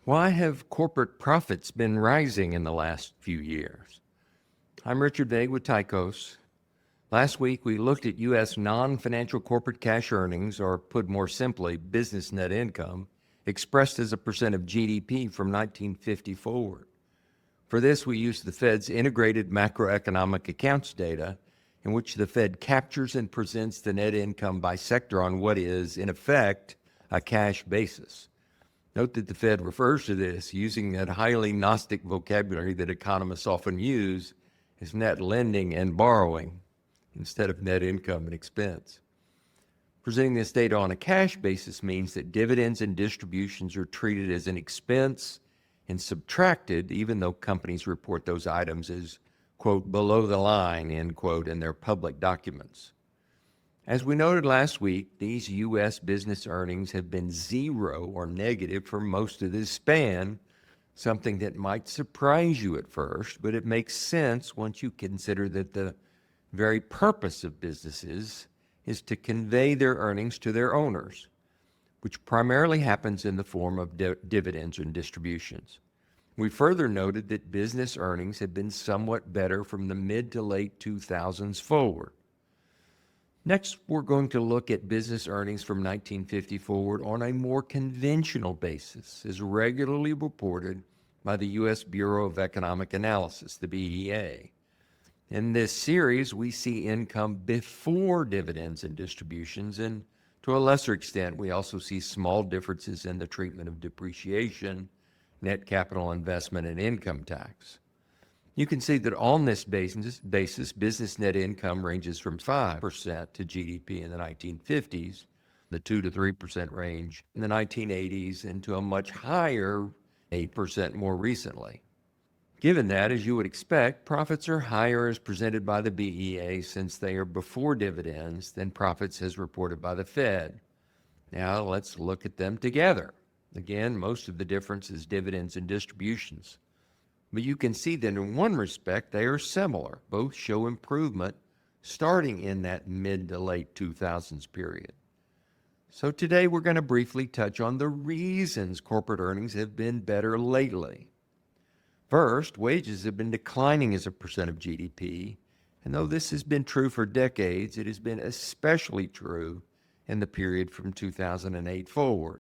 Why have corporate profits been rising in the last few years? I'm Richard Vague with Tycos. Last week, we looked at U.S. non-financial corporate cash earnings, or put more simply, business net income, expressed as a percent of GDP from 1950 forward. For this, we used the Fed's integrated macroeconomic accounts data, in which the Fed captures and presents the net income by sector on what is, in effect, a cash basis. Note that the Fed refers to this, using that highly Gnostic vocabulary that economists often use, as net lending and borrowing instead of net income and expense. Presenting this data on a cash basis means that dividends and distributions are treated as an expense and subtracted, even though companies report those items as, quote, below the line, end quote, in their public documents. As we noted last week, these U.S. business earnings have been zero or negative for most of this span, something that might surprise you at first, but it makes sense once you consider that the very purpose of businesses is to convey their earnings to their owners, which primarily happens in the form of dividends and distributions. We further noted that business earnings have been somewhat better from the mid to late 2000s forward. Next, we're going to look at business earnings from 1950 forward on a more conventional basis, as regularly reported by the U.S. Bureau of Economic Analysis, the BEA. In this series, we see income before dividends and distributions, and to a lesser extent, we also see small differences in the treatment of depreciation, net capital investment, and income tax. You can see that on this basis, business net income ranges from 5% to GDP in the 1950s, the 2 to 3% range in the 1980s, and to a much higher 8% more recently. Given that, as you would expect, profits are higher as presented by the BEA since they are before dividends than profits as reported by the Fed. Now let's look at them together. Again, most of the difference is dividends and distributions. But you can see that in one respect, they are similar. Both show improvement starting in that mid to late 2000s period. So today we're going to briefly touch on the reasons corporate earnings have been better lately. First, wages have been declining as a percent of GDP, and though this has been true for decades, it has been especially true in the period from 2008 forward.